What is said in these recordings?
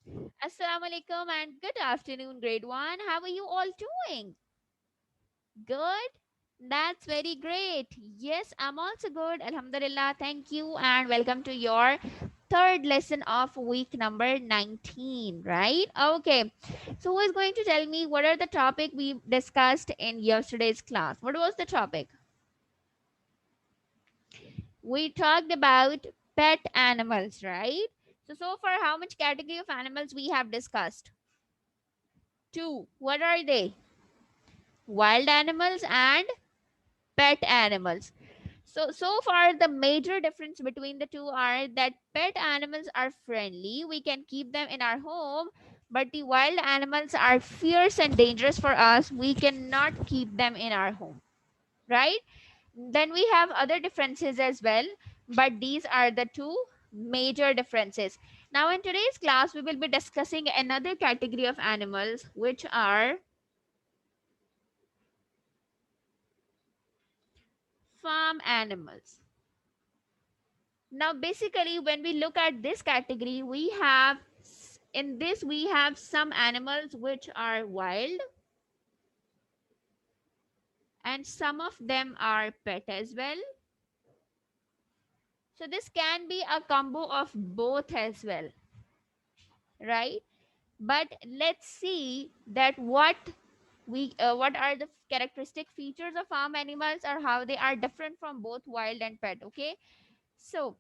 Assalamu alaikum and good afternoon, grade 1. How are you all doing? Good? That's very great. Yes, I'm also good. Alhamdulillah. Thank you and welcome to your third lesson of week number 19, right? Okay. So who is going to tell me what are the topic we discussed in yesterday's class? What was the topic? We talked about pet animals, right? So far how much category of animals we have discussed? Two. What are they? Wild animals and pet animals. So far the major difference between the two are that pet animals are friendly, we can keep them in our home, but the wild animals are fierce and dangerous for us, we cannot keep them in our home, right? Then we have other differences as well, but these are the two major differences. Now in today's class we will be discussing another category of animals, which are farm animals. Now, basically, when we look at this category, we have in this we have some animals which are wild and some of them are pet as well. So this can be a combo of both as well, right? But let's see that what are the characteristic features of farm animals or how they are different from both wild and pet. Okay, so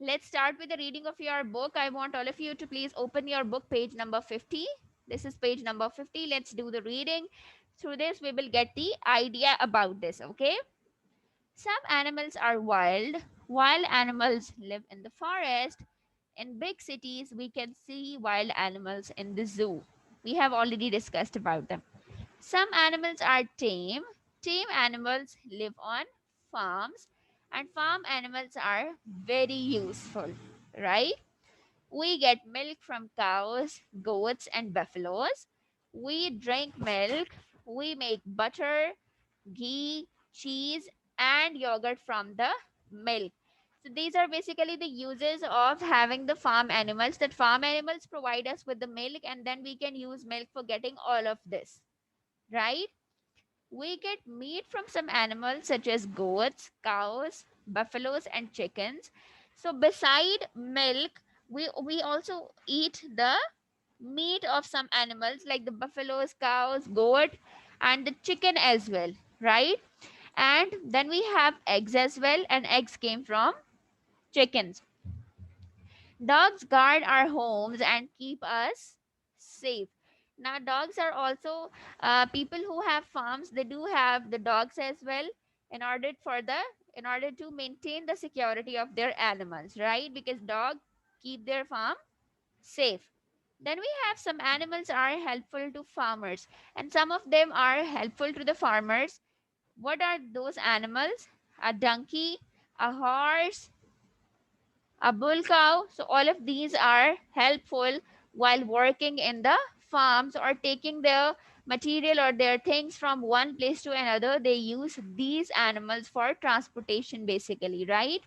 let's start with the reading of your book. I want all of you to please open your book, page number 50. This is page number 50. Let's do the reading. Through this, we will get the idea about this, okay? Some animals are wild. Wild animals live in the forest. In big cities, we can see wild animals in the zoo. We have already discussed about them. Some animals are tame. Tame animals live on farms, and farm animals are very useful, right? We get milk from cows, goats, and buffaloes. We drink milk. We make butter, ghee, cheese, and yogurt from the milk. So these are basically the uses of having the farm animals. That farm animals provide us with the milk, and then we can use milk for getting all of this, right? We get meat from some animals such as goats, cows, buffaloes, and chickens. So beside milk, we also eat the meat of some animals like the buffaloes, cows, goat, and the chicken as well, right? And then we have eggs as well, and eggs came from chickens. Dogs guard our homes and keep us safe. Now, dogs are also people who have farms. They do have the dogs as well in order to maintain the security of their animals, right? Because dogs keep their farm safe. Then we have some animals are helpful to farmers, and some of them are helpful to the farmers. What are those animals? A donkey, a horse, a bull cow. So all of these are helpful while working in the farms or taking their material or their things from one place to another. They use these animals for transportation basically, right?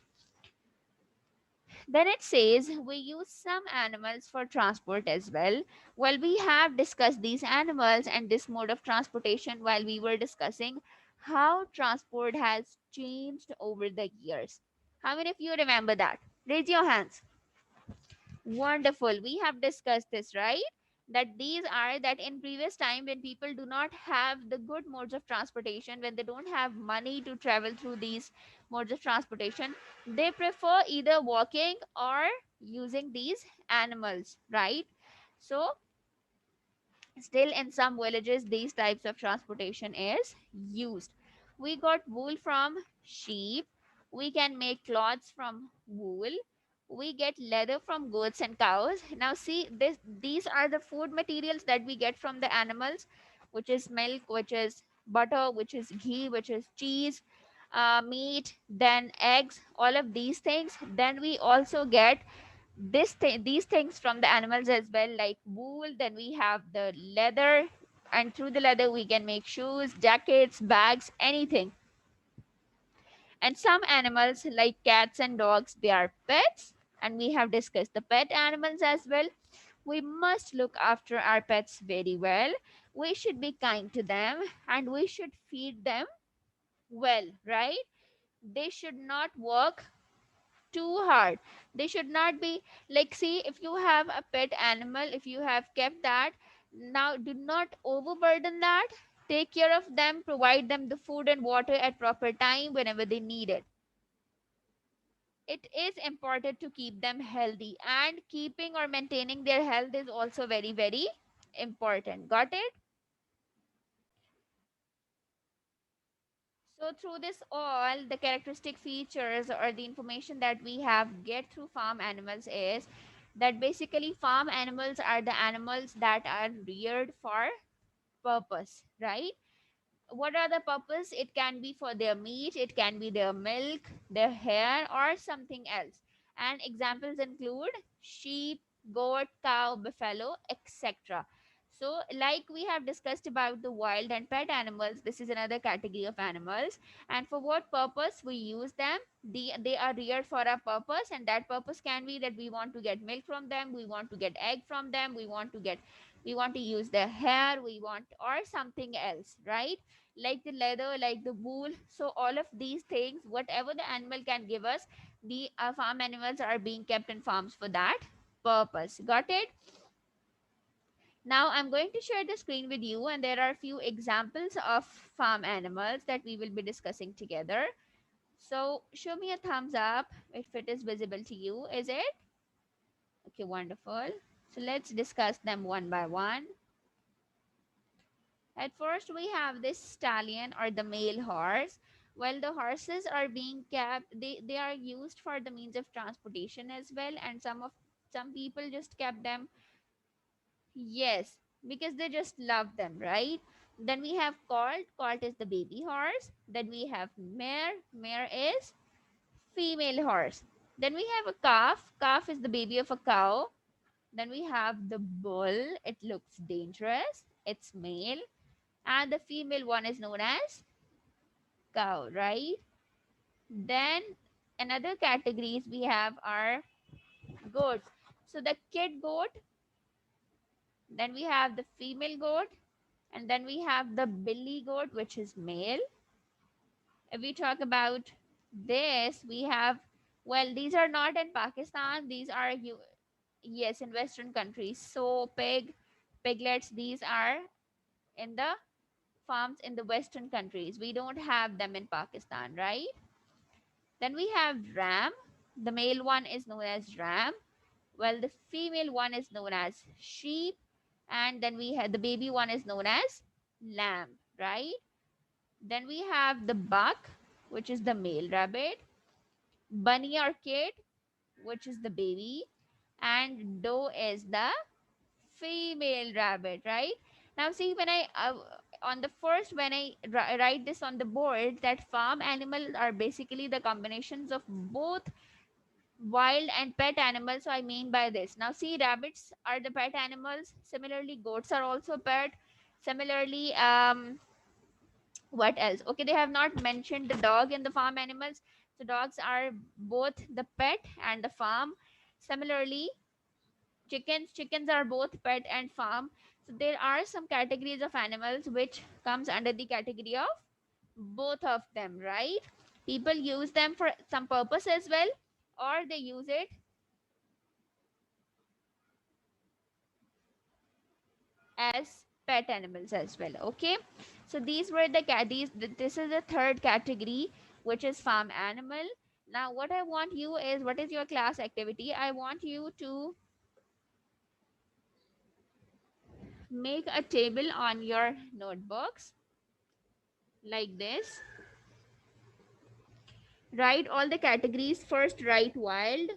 Then it says we use some animals for transport as well. Well, we have discussed these animals and this mode of transportation while we were discussing how transport has changed over the years. How many of you remember that? Raise your hands. Wonderful. We have discussed this, right? That these are that in previous time when people do not have the good modes of transportation, when they don't have money to travel through these modes of transportation, they prefer either walking or using these animals, right? So still in some villages these types of transportation is used. We got wool from sheep. We can make cloths from wool. We get leather from goats and cows. Now see this, these are the food materials that we get from the animals, which is milk, which is butter, which is ghee, which is cheese, meat, then eggs, all of these things. Then we also get these things from the animals as well, like wool. Then we have the leather, and through the leather we can make shoes, jackets, bags, anything. And some animals like cats and dogs, they are pets, and we have discussed the pet animals as well. We must look after our pets very well. We should be kind to them and we should feed them well, right? They should not work too hard. They should not be like, see, if you have a pet animal, if you have kept that, now do not overburden that. Take care of them, provide them the food and water at proper time whenever they need it. It is important to keep them healthy, and keeping or maintaining their health is also very, very important. Got it? So through this all, the characteristic features or the information that we have get through farm animals is that basically farm animals are the animals that are reared for purpose, right? What are the purpose? It can be for their meat, it can be their milk, their hair, or something else. And examples include sheep, goat, cow, buffalo, etc. So like we have discussed about the wild and pet animals, this is another category of animals. And for what purpose we use them? They are reared for a purpose, and that purpose can be that we want to get milk from them, we want to get egg from them, we want to use their hair, we want, or something else, right? Like the leather, like the wool. So all of these things, whatever the animal can give us, the farm animals are being kept in farms for that purpose. Got it? Now I'm going to share the screen with you, and there are a few examples of farm animals that we will be discussing together. So show me a thumbs up if it is visible to you. Is it? Okay, wonderful. So let's discuss them one by one. At first, we have this stallion or the male horse. While the horses are being kept, they are used for the means of transportation as well, and some people just kept them, yes, because they just love them, right? Then we have colt. Colt is the baby horse. Then we have mare. Mare is female horse. Then we have a calf. Calf is the baby of a cow. Then we have the bull. It looks dangerous. It's male. And the female one is known as cow, right? Then another categories we have are goats. So the kid goat, then we have the female goat, and then we have the billy goat, which is male. If we talk about this, we have, well, these are not in Pakistan, these are yes, in Western countries. So piglets, these are in the farms in the Western countries. We don't have them in Pakistan, right? Then we have ram. The male one is known as ram, while the female one is known as sheep, and then we have the baby one is known as lamb, right? Then we have the buck, which is the male rabbit, bunny or kid, which is the baby, and doe is the female rabbit, right? Now see, when I on the first, when I write this on the board, that farm animals are basically the combinations of both wild and pet animals. So I mean by this, now see, rabbits are the pet animals, similarly goats are also pet, similarly what else? Okay, they have not mentioned the dog in the farm animals. So dogs are both the pet and the farm. Similarly, chickens are both pet and farm. So there are some categories of animals which comes under the category of both of them, right? People use them for some purpose as well, or they use it as pet animals as well. Okay, so these were the this is the third category, which is farm animal. Now what I want you is, what is your class activity? I want you to make a table on your notebooks like this. Write all the categories. First write wild,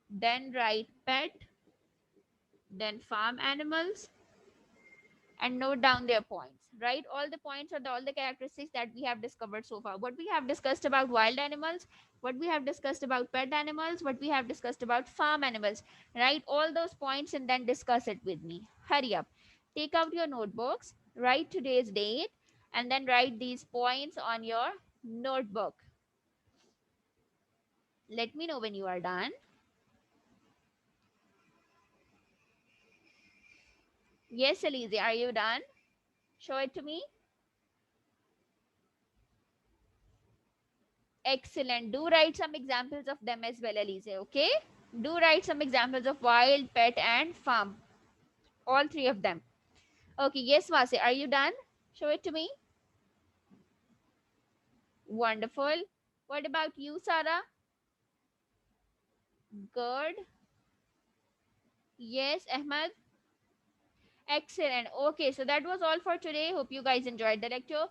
then write pet, then farm animals, and note down their points. Write all the points or all the characteristics that we have discovered so far. What we have discussed about wild animals, what we have discussed about pet animals, what we have discussed about farm animals. Write all those points and then discuss it with me. Hurry up. Take out your notebooks, write today's date, and then write these points on your notebook Let me know when you are done. Yes, Elise, are you done? Show it to me. Excellent. Do write some examples of them as well, Elise. Okay. Do write some examples of wild, pet, and farm. All three of them. Okay. Yes, Vase, are you done? Show it to me. Wonderful. What about you, Sarah? Good. Yes, Ahmed. Excellent. Okay, so that was all for today. Hope you guys enjoyed the lecture.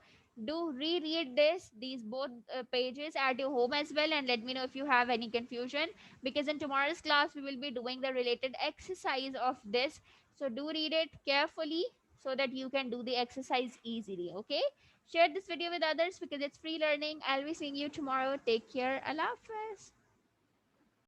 Do reread these both pages at your home as well, and let me know if you have any confusion, because in tomorrow's class we will be doing the related exercise of this. So do read it carefully so that you can do the exercise easily. Okay. Share this video with others because it's free learning. I'll be seeing you tomorrow. Take care. Allah Hafiz.